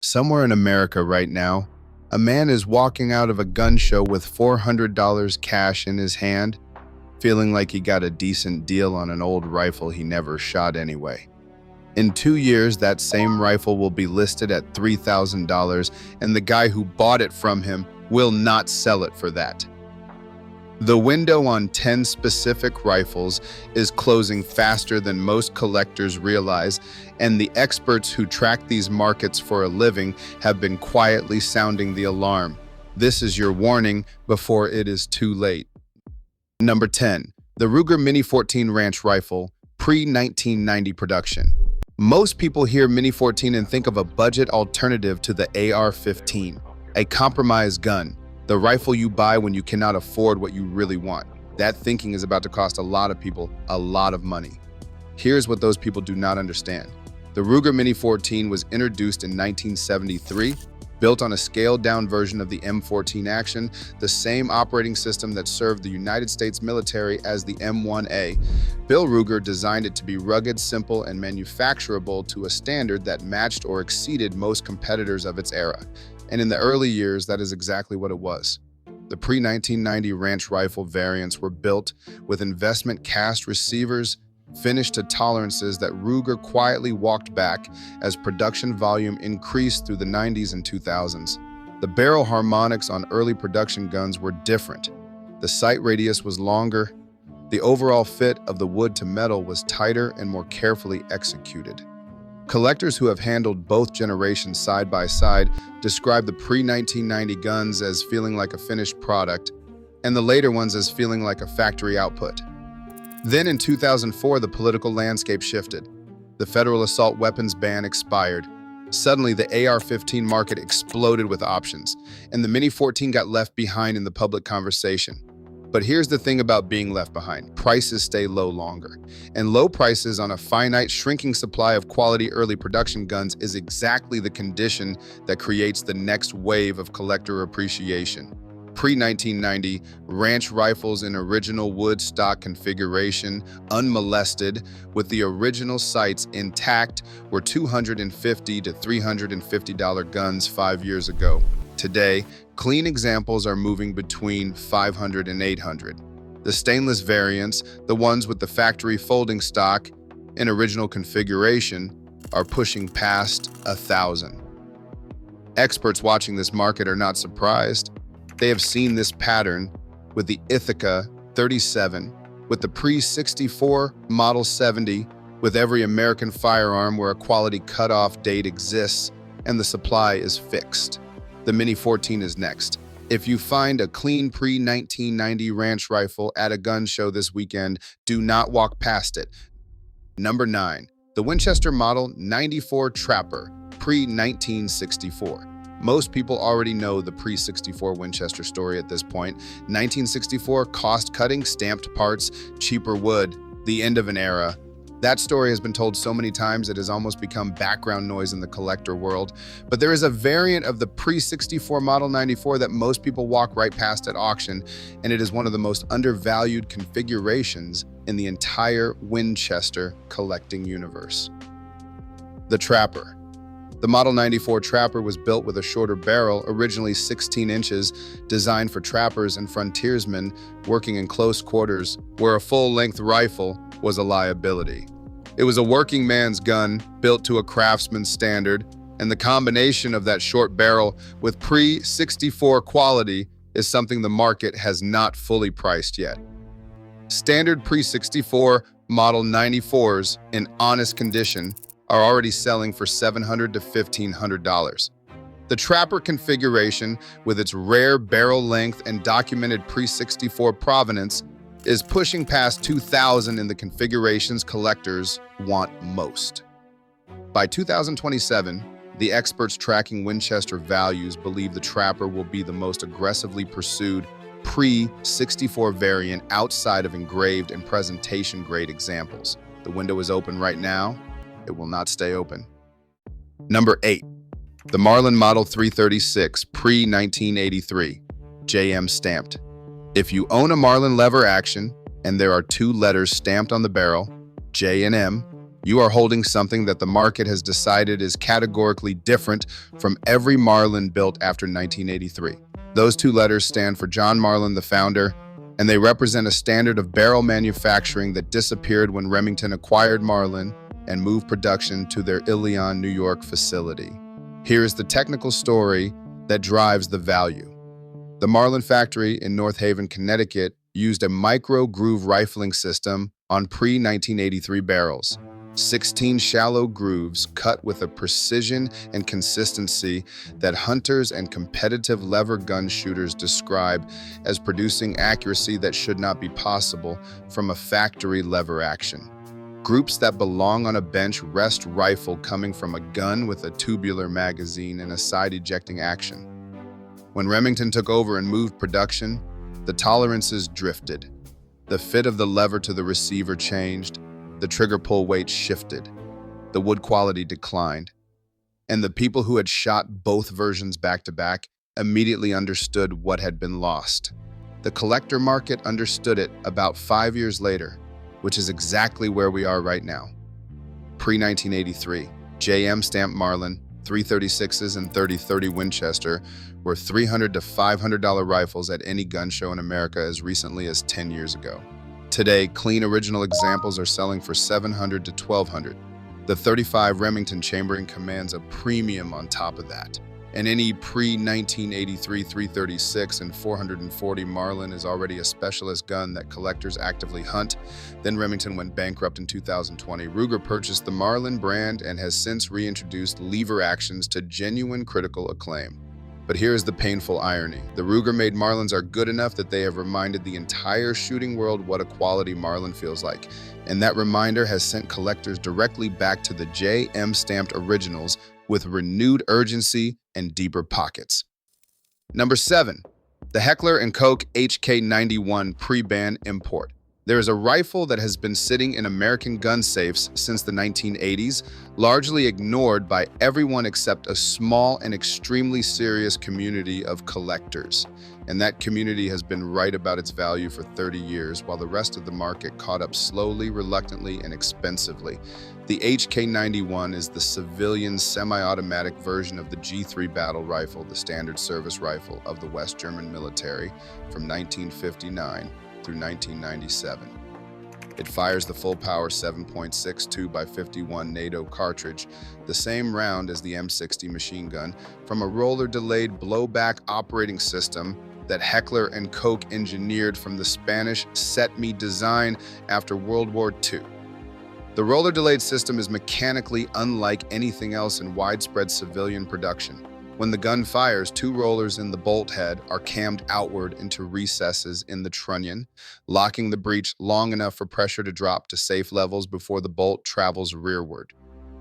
Somewhere in America right now, a man is walking out of a gun show with $400 cash in his hand, feeling like he got a decent deal on an old rifle he never shot anyway. In 2 years, that same rifle will be listed at $3,000, and the guy who bought it from him will not sell it for that. The window on 10 specific rifles is closing faster than most collectors realize, and the experts who track these markets for a living have been quietly sounding the alarm. This is your warning before it is too late. Number 10. The Ruger Mini 14 Ranch Rifle, pre-1990 production. Most people hear Mini 14 and think of a budget alternative to the AR-15, a compromise gun. The rifle you buy when you cannot afford what you really want. That thinking is about to cost a lot of people a lot of money. Here's what those people do not understand. The Ruger Mini 14 was introduced in 1973, built on a scaled-down version of the M14 Action, the same operating system that served the United States military as the M1A. Bill Ruger designed it to be rugged, simple, and manufacturable to a standard that matched or exceeded most competitors of its era. And in the early years, that is exactly what it was. The pre-1990 ranch rifle variants were built with investment cast receivers, finished to tolerances that Ruger quietly walked back as production volume increased through the 90s and 2000s. The barrel harmonics on early production guns were different. The sight radius was longer. The overall fit of the wood to metal was tighter and more carefully executed. Collectors who have handled both generations side by side describe the pre-1990 guns as feeling like a finished product, and the later ones as feeling like a factory output. Then in 2004, the political landscape shifted. The federal assault weapons ban expired. Suddenly, the AR-15 market exploded with options, and the Mini 14 got left behind in the public conversation. But here's the thing about being left behind. Prices stay low longer. And low prices on a finite, shrinking supply of quality early production guns is exactly the condition that creates the next wave of collector appreciation. Pre-1990, ranch rifles in original wood stock configuration, unmolested, with the original sights intact, were $250 to $350 guns 5 years ago. Today, clean examples are moving between $500 and $800. The stainless variants, the ones with the factory folding stock in original configuration, are pushing past $1,000. Experts watching this market are not surprised. They have seen this pattern with the Ithaca 37, with the pre-64 Model 70, with every American firearm where a quality cutoff date exists and the supply is fixed. The Mini 14 is next. If you find a clean pre-1990 ranch rifle at a gun show this weekend, do not walk past it. Number 9. The Winchester Model 94 Trapper, pre-1964. Most people already know the pre-64 Winchester story at this point. 1964, cost-cutting, stamped parts, cheaper wood, the end of an era. That story has been told so many times it has almost become background noise in the collector world. But there is a variant of the pre-64 Model 94 that most people walk right past at auction, and it is one of the most undervalued configurations in the entire Winchester collecting universe. The Trapper. The Model 94 Trapper was built with a shorter barrel, originally 16 inches, designed for trappers and frontiersmen working in close quarters, where a full-length rifle was a liability. It was a working man's gun, built to a craftsman's standard, and the combination of that short barrel with pre-64 quality is something the market has not fully priced yet. Standard pre-64 Model 94s in honest condition are already selling for $700 to $1,500. The Trapper configuration, with its rare barrel length and documented pre-64 provenance, is pushing past $2,000 in the configurations collectors want most. By 2027, the experts tracking Winchester values believe the Trapper will be the most aggressively pursued pre-64 variant outside of engraved and presentation-grade examples. The window is open right now. It will not stay open. Number 8. The Marlin Model 336, pre-1983, JM stamped. If you own a Marlin lever action, and there are 2 letters stamped on the barrel, J and M, You are holding something that the market has decided is categorically different from every Marlin built after 1983. Those two letters stand for John Marlin, the founder, and they represent a standard of barrel manufacturing that disappeared when Remington acquired Marlin and moved production to their Ilion, New York facility. Here is the technical story that drives the value. The Marlin factory in North Haven, Connecticut, used a micro-groove rifling system on pre-1983 barrels. 16 shallow grooves cut with a precision and consistency that hunters and competitive lever gun shooters describe as producing accuracy that should not be possible from a factory lever action. Groups that belong on a bench rest rifle coming from a gun with a tubular magazine and a side ejecting action. When Remington took over and moved production, the tolerances drifted. The fit of the lever to the receiver changed. The trigger pull weight shifted, the wood quality declined, and the people who had shot both versions back to back immediately understood what had been lost. The collector market understood it about 5 years later, which is exactly where we are right now. Pre-1983, JM stamped Marlin, 336s and 30-30 Winchester were $300 to $500 rifles at any gun show in America as recently as 10 years ago. Today, clean original examples are selling for $700 to $1,200. The 35 Remington chambering commands a premium on top of that. And any pre-1983 336 and 440 Marlin is already a specialist gun that collectors actively hunt. Then Remington went bankrupt in 2020. Ruger purchased the Marlin brand and has since reintroduced lever actions to genuine critical acclaim. But here's the painful irony. The Ruger-made Marlins are good enough that they have reminded the entire shooting world what a quality Marlin feels like. And that reminder has sent collectors directly back to the JM stamped originals with renewed urgency and deeper pockets. Number 7, the Heckler & Koch HK91 pre-ban import. There is a rifle that has been sitting in American gun safes since the 1980s, largely ignored by everyone except a small and extremely serious community of collectors. And that community has been right about its value for 30 years, while the rest of the market caught up slowly, reluctantly, and expensively. The HK91 is the civilian semi-automatic version of the G3 battle rifle, the standard service rifle of the West German military from 1959 through 1997. It fires the full-power 7.62 by 51 NATO cartridge, the same round as the M60 machine gun, from a roller-delayed blowback operating system that Heckler & Koch engineered from the Spanish set-me design after World War II. The roller-delayed system is mechanically unlike anything else in widespread civilian production. When the gun fires, 2 rollers in the bolt head are cammed outward into recesses in the trunnion, locking the breech long enough for pressure to drop to safe levels before the bolt travels rearward.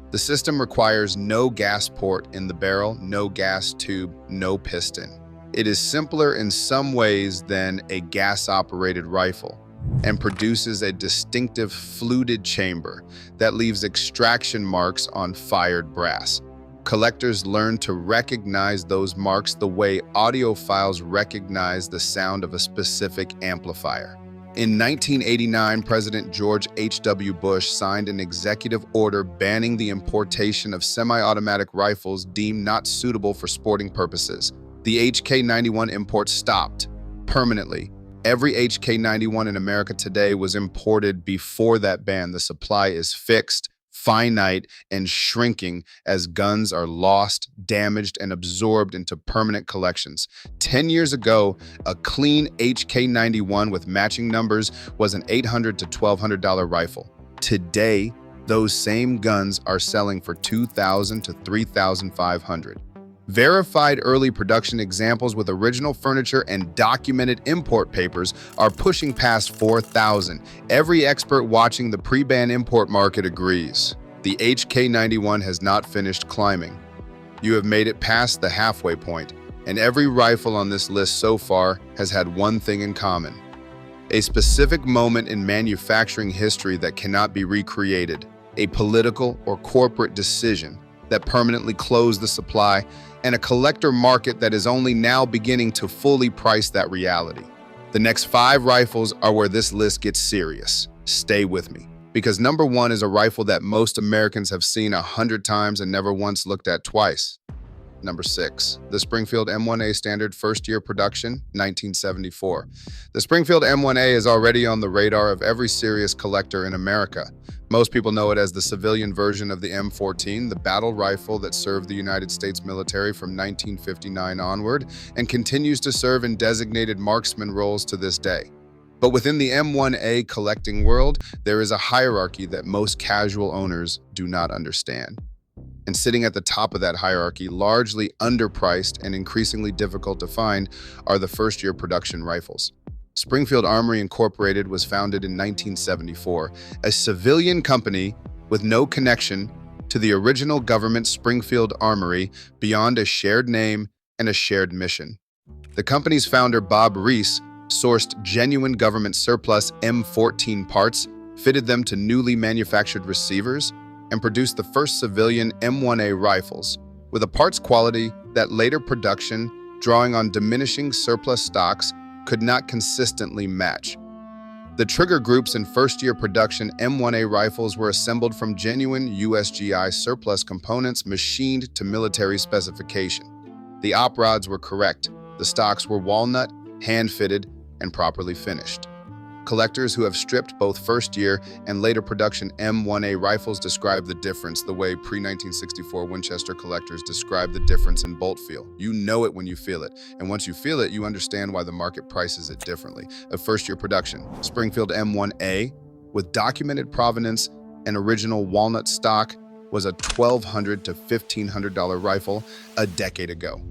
The system requires no gas port in the barrel, no gas tube, no piston. It is simpler in some ways than a gas-operated rifle and produces a distinctive fluted chamber that leaves extraction marks on fired brass. Collectors learn to recognize those marks the way audiophiles recognize the sound of a specific amplifier. In 1989, President George H.W. Bush signed an executive order banning the importation of semi-automatic rifles deemed not suitable for sporting purposes. The HK91 import stopped permanently. Every HK91 in America today was imported before that ban. The supply is fixed, finite, and shrinking as guns are lost, damaged, and absorbed into permanent collections. 10 years ago, a clean HK91 with matching numbers was an $800 to $1,200 rifle. Today, those same guns are selling for $2,000 to $3,500. Verified early production examples with original furniture and documented import papers are pushing past 4,000. Every expert watching the pre-ban import market agrees. The HK91 has not finished climbing. You have made it past the halfway point, and every rifle on this list so far has had one thing in common: a specific moment in manufacturing history that cannot be recreated, a political or corporate decision that permanently closed the supply, and a collector market that is only now beginning to fully price that reality. The next 5 rifles are where this list gets serious. Stay with me, Because number one is a rifle that most Americans have seen 100 times and never once looked at twice. Number 6, the Springfield M1A standard first-year production, 1974. The Springfield M1A is already on the radar of every serious collector in America. Most people know it as the civilian version of the M14, the battle rifle that served the United States military from 1959 onward and continues to serve in designated marksman roles to this day. But within the M1A collecting world, there is a hierarchy that most casual owners do not understand. And sitting at the top of that hierarchy, largely underpriced and increasingly difficult to find, are the first-year production rifles. Springfield Armory Incorporated was founded in 1974, a civilian company with no connection to the original government Springfield Armory beyond a shared name and a shared mission. The company's founder, Bob Reese, sourced genuine government surplus M14 parts, fitted them to newly manufactured receivers, and produced the first civilian M1A rifles, with a parts quality that later production, drawing on diminishing surplus stocks, could not consistently match. The trigger groups in first-year production M1A rifles were assembled from genuine USGI surplus components machined to military specification. The op rods were correct, the stocks were walnut, hand-fitted, and properly finished. Collectors who have stripped both first-year and later production M1A rifles describe the difference the way pre-1964 Winchester collectors describe the difference in bolt feel. You know it when you feel it, and once you feel it, you understand why the market prices it differently. A first-year production, Springfield M1A, with documented provenance and original walnut stock, was a $1,200 to $1,500 rifle a decade ago.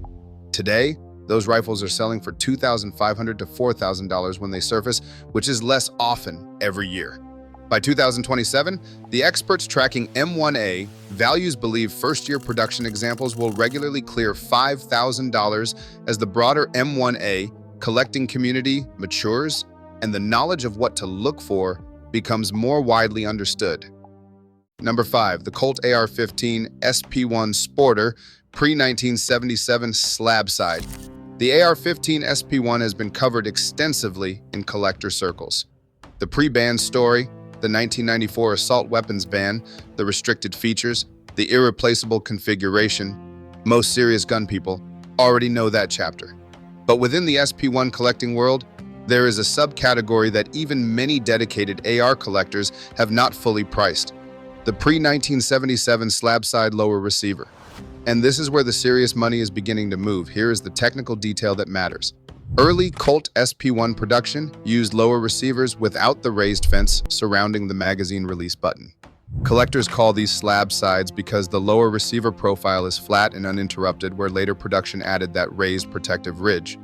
Today, those rifles are selling for $2,500 to $4,000 when they surface, which is less often every year. By 2027, the experts tracking M1A values believe first-year production examples will regularly clear $5,000 as the broader M1A collecting community matures and the knowledge of what to look for becomes more widely understood. Number 5, the Colt AR-15 SP1 Sporter pre-1977 slab side. The AR-15 SP1 has been covered extensively in collector circles. The pre-ban story, the 1994 assault weapons ban, the restricted features, the irreplaceable configuration, most serious gun people already know that chapter. But within the SP1 collecting world, there is a subcategory that even many dedicated AR collectors have not fully priced: the pre-1977 slab side lower receiver. And this is where the serious money is beginning to move. Here is the technical detail that matters. Early Colt SP1 production used lower receivers without the raised fence surrounding the magazine release button. Collectors call these slab sides because the lower receiver profile is flat and uninterrupted, where later production added that raised protective ridge.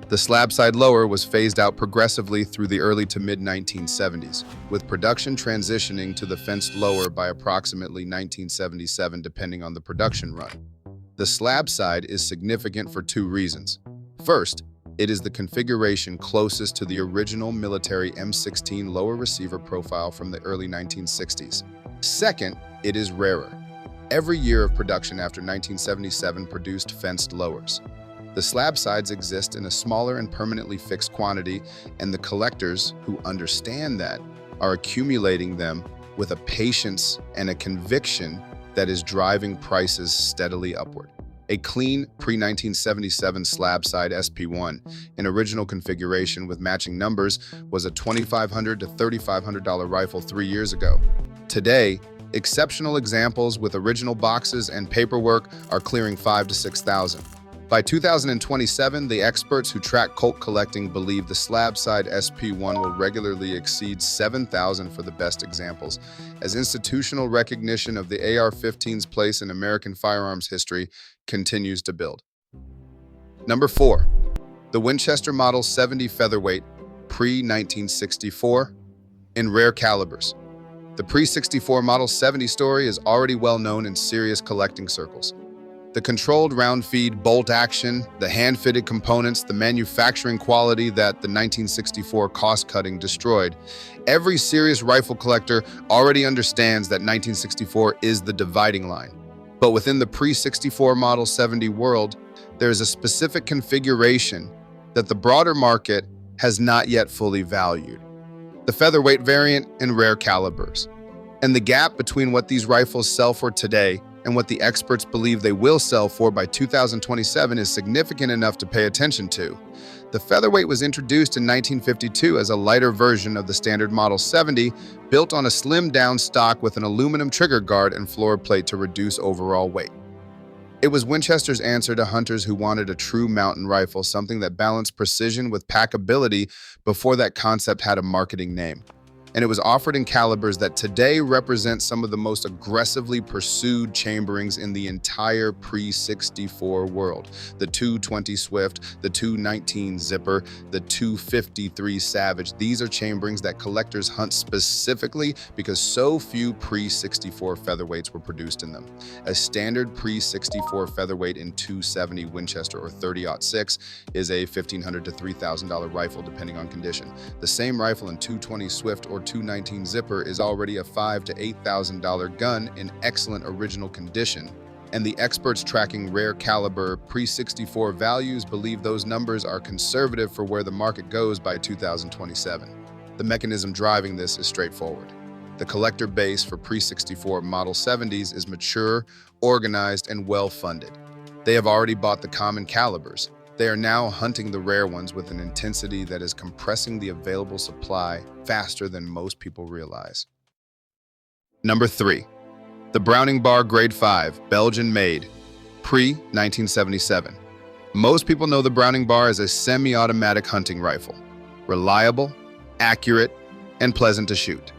The slab side lower was phased out progressively through the early to mid-1970s, with production transitioning to the fenced lower by approximately 1977 depending on the production run. The slab side is significant for two reasons. First, it is the configuration closest to the original military M16 lower receiver profile from the early 1960s. Second, it is rarer. Every year of production after 1977 produced fenced lowers. The slab sides exist in a smaller and permanently fixed quantity, and the collectors who understand that are accumulating them with a patience and a conviction that is driving prices steadily upward. A clean pre-1977 slab side SP1 in original configuration with matching numbers was a $2,500 to $3,500 rifle 3 years ago. Today, exceptional examples with original boxes and paperwork are clearing $5,000 to $6,000. By 2027, the experts who track Colt collecting believe the slab side SP1 will regularly exceed $7,000 for the best examples, as institutional recognition of the AR-15's place in American firearms history continues to build. Number 4, the Winchester Model 70 Featherweight pre-1964 in rare calibers. The pre-64 Model 70 story is already well known in serious collecting circles. The controlled round feed bolt action, the hand-fitted components, the manufacturing quality that the 1964 cost-cutting destroyed. Every serious rifle collector already understands that 1964 is the dividing line. But within the pre-64 Model 70 world, there is a specific configuration that the broader market has not yet fully valued: the featherweight variant in rare calibers. And the gap between what these rifles sell for today and what the experts believe they will sell for by 2027 is significant enough to pay attention to. The featherweight was introduced in 1952 as a lighter version of the standard Model 70, built on a slimmed-down stock with an aluminum trigger guard and floor plate to reduce overall weight. It was Winchester's answer to hunters who wanted a true mountain rifle, something that balanced precision with packability before that concept had a marketing name. And it was offered in calibers that today represent some of the most aggressively pursued chamberings in the entire pre-64 world. The 220 Swift, the 219 Zipper, the 253 Savage. These are chamberings that collectors hunt specifically because so few pre-64 featherweights were produced in them. A standard pre-64 featherweight in 270 Winchester or 30-06 is a $1,500 to $3,000 rifle depending on condition. The same rifle in 220 Swift or 219 Zipper is already a $5,000 to $8,000 gun in excellent original condition, and the experts tracking rare caliber pre-64 values believe those numbers are conservative for where the market goes by 2027. The mechanism driving this is straightforward. The collector base for pre-64 Model 70s is mature, organized, and well-funded. They have already bought the common calibers. They are now hunting the rare ones with an intensity that is compressing the available supply faster than most people realize. Number 3. The Browning Bar Grade 5, Belgian-made, pre-1977. Most people know the Browning Bar as a semi-automatic hunting rifle. Reliable, accurate, and pleasant to shoot.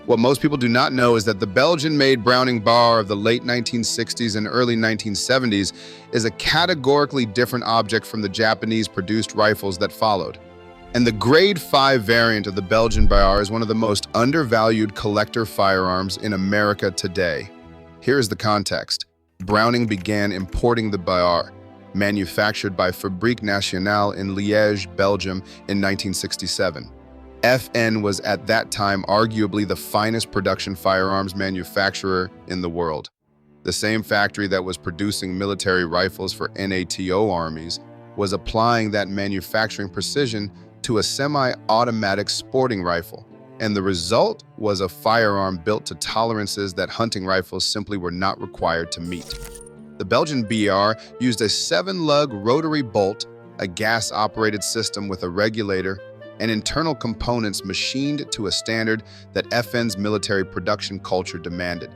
What most people do not know is that the Belgian-made Browning Bar of the late 1960s and early 1970s is a categorically different object from the Japanese-produced rifles that followed. And the Grade 5 variant of the Belgian Bar is one of the most undervalued collector firearms in America today. Here is the context. Browning began importing the Bar, manufactured by Fabrique Nationale in Liège, Belgium, in 1967. FN was at that time arguably the finest production firearms manufacturer in the world. The same factory that was producing military rifles for NATO armies was applying that manufacturing precision to a semi-automatic sporting rifle, and the result was a firearm built to tolerances that hunting rifles simply were not required to meet. The Belgian BR used a 7-lug rotary bolt, a gas-operated system with a regulator, and internal components machined to a standard that FN's military production culture demanded.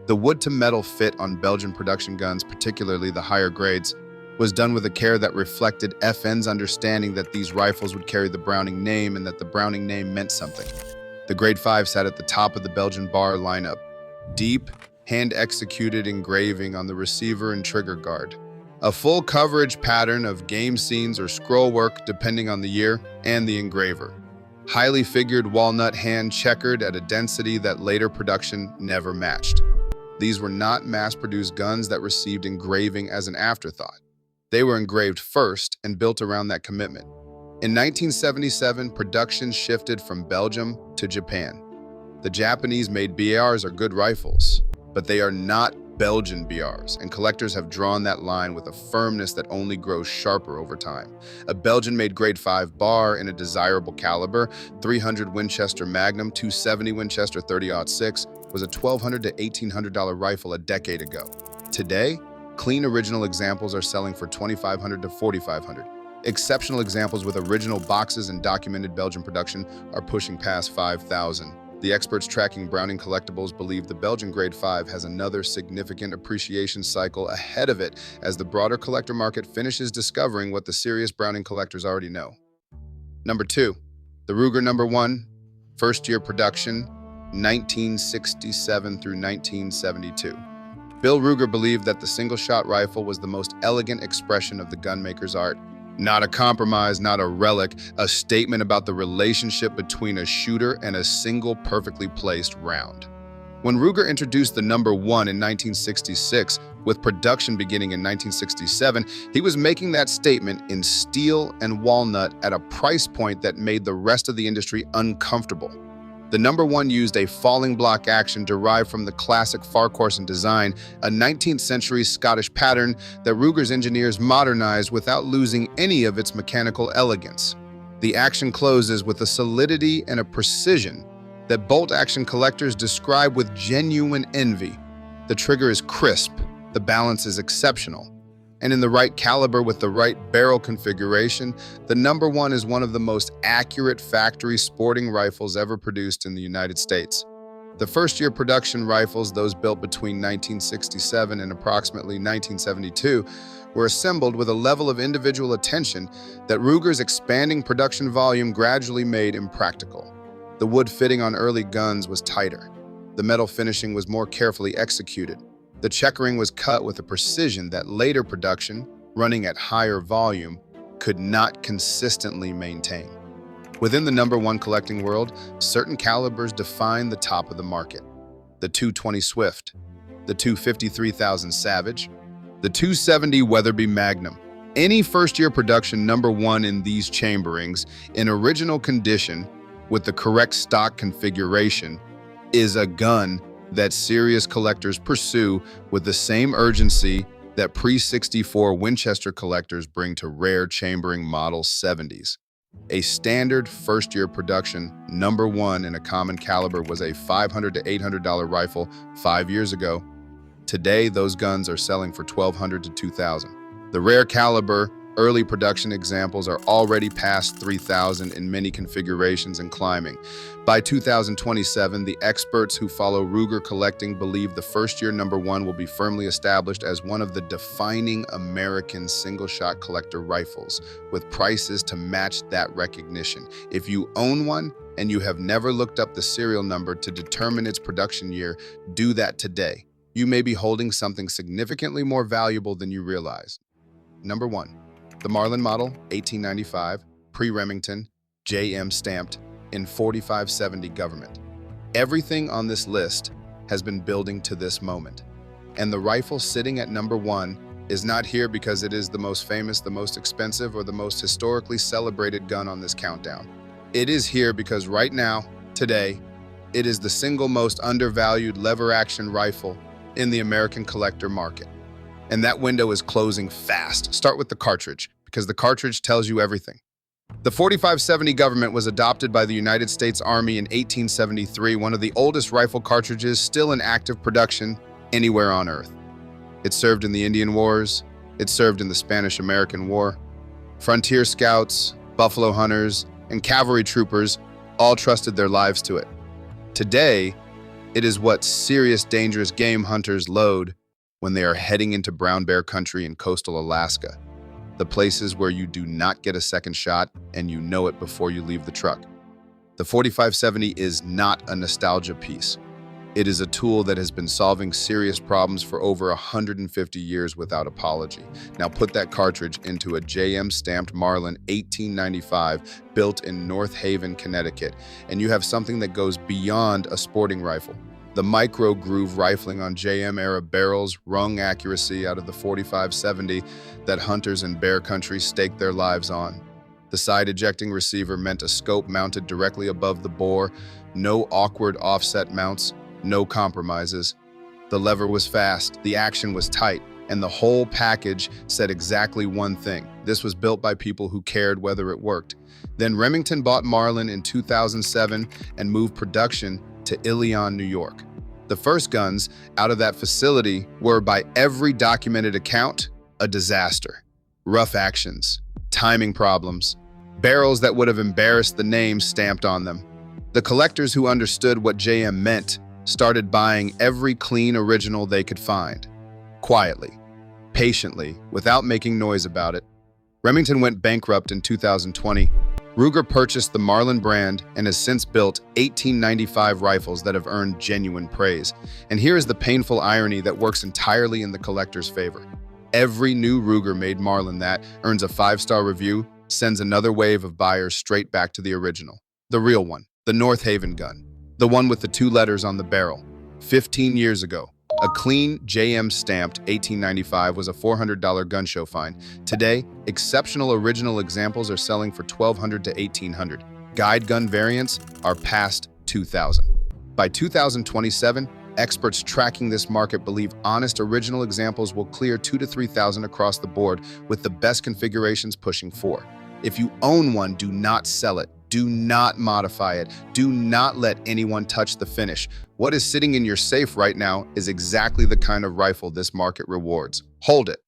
The wood-to-metal fit on Belgian production guns, particularly the higher grades, was done with a care that reflected FN's understanding that these rifles would carry the Browning name and that the Browning name meant something. The Grade 5 sat at the top of the Belgian Bar lineup. Deep, hand-executed engraving on the receiver and trigger guard. A full coverage pattern of game scenes or scroll work depending on the year and the engraver. Highly figured walnut hand checkered at a density that later production never matched. These were not mass-produced guns that received engraving as an afterthought. They were engraved first and built around that commitment. In 1977, production shifted from Belgium to Japan. The Japanese-made BARs are good rifles, but they are not Belgian BRs, and collectors have drawn that line with a firmness that only grows sharper over time. A Belgian-made Grade 5 bar in a desirable caliber, 300 Winchester Magnum, 270 Winchester 30-06, was a $1,200 to $1,800 rifle a decade ago. Today, clean original examples are selling for $2,500 to $4,500. Exceptional examples with original boxes and documented Belgian production are pushing past $5,000. The experts tracking Browning collectibles believe the Belgian Grade 5 has another significant appreciation cycle ahead of it as the broader collector market finishes discovering what the serious Browning collectors already know. Number 2, the Ruger No. 1, first-year production, 1967 through 1972. Bill Ruger believed that the single-shot rifle was the most elegant expression of the gunmaker's art. Not a compromise, not a relic, a statement about the relationship between a shooter and a single perfectly placed round. When Ruger introduced the No. 1 in 1966, with production beginning in 1967, he was making that statement in steel and walnut at a price point that made the rest of the industry uncomfortable. The No. 1 used a falling block action derived from the classic Farquharson design, a 19th century Scottish pattern that Ruger's engineers modernized without losing any of its mechanical elegance. The action closes with a solidity and a precision that bolt-action collectors describe with genuine envy. The trigger is crisp, the balance is exceptional, and in the right caliber with the right barrel configuration, the number one is one of the most accurate factory sporting rifles ever produced in the United States. The first-year production rifles, those built between 1967 and approximately 1972, were assembled with a level of individual attention that Ruger's expanding production volume gradually made impractical. The wood fitting on early guns was tighter. The metal finishing was more carefully executed. The checkering was cut with a precision that later production, running at higher volume, could not consistently maintain. Within the number one collecting world, certain calibers define the top of the market. The .220 Swift, the .253,000 Savage, the .270 Weatherby Magnum. Any first-year production number one in these chamberings, in original condition, with the correct stock configuration, is a gun that serious collectors pursue with the same urgency that pre-64 Winchester collectors bring to rare chambering Model 70s. A standard first-year production number one in a common caliber was a $500 to $800 rifle 5 years ago. Today, those guns are selling for $1,200 to $2,000. The rare caliber early production examples are already past $3,000 in many configurations and climbing. By 2027, the experts who follow Ruger collecting believe the first-year number one will be firmly established as one of the defining American single-shot collector rifles, with prices to match that recognition. If you own one and you have never looked up the serial number to determine its production year, do that today. You may be holding something significantly more valuable than you realize. Number one. The Marlin model, 1895, pre-Remington, JM stamped, in 4570 government. Everything on this list has been building to this moment. And the rifle sitting at number one is not here because it is the most famous, the most expensive, or the most historically celebrated gun on this countdown. It is here because right now, today, it is the single most undervalued lever-action rifle in the American collector market. And that window is closing fast. Start with the cartridge, because the cartridge tells you everything. The 4570 government was adopted by the United States Army in 1873, one of the oldest rifle cartridges still in active production anywhere on Earth. It served in the Indian Wars. It served in the Spanish-American War. Frontier scouts, buffalo hunters, and cavalry troopers all trusted their lives to it. Today, it is what serious, dangerous game hunters load when they are heading into brown bear country in coastal Alaska, the places where you do not get a second shot and you know it before you leave the truck. The 4570 is not a nostalgia piece. It is a tool that has been solving serious problems for over 150 years without apology. Now put that cartridge into a JM stamped Marlin 1895 built in North Haven, Connecticut, and you have something that goes beyond a sporting rifle. The micro-groove rifling on JM-era barrels wrung accuracy out of the 4570 that hunters in bear country staked their lives on. The side-ejecting receiver meant a scope mounted directly above the bore, no awkward offset mounts, no compromises. The lever was fast, the action was tight, and the whole package said exactly one thing. This was built by people who cared whether it worked. Then Remington bought Marlin in 2007 and moved production to Ilion, New York. The first guns out of that facility were, by every documented account, a disaster. Rough actions, timing problems, barrels that would have embarrassed the name stamped on them. The collectors who understood what JM meant started buying every clean original they could find. Quietly, patiently, without making noise about it. Remington went bankrupt in 2020. Ruger purchased the Marlin brand and has since built 1895 rifles that have earned genuine praise. And here is the painful irony that works entirely in the collector's favor. Every new Ruger-made Marlin that earns a 5-star review sends another wave of buyers straight back to the original. The real one, the North Haven gun, the one with the 2 letters on the barrel. 15 years ago, a clean JM-stamped 1895 was a $400 gun show find. Today, exceptional original examples are selling for $1,200 to $1,800. Guide gun variants are past $2,000. By 2027, experts tracking this market believe honest original examples will clear $2,000 to $3,000 across the board, with the best configurations pushing $4,000. If you own one, do not sell it. Do not modify it. Do not let anyone touch the finish. What is sitting in your safe right now is exactly the kind of rifle this market rewards. Hold it.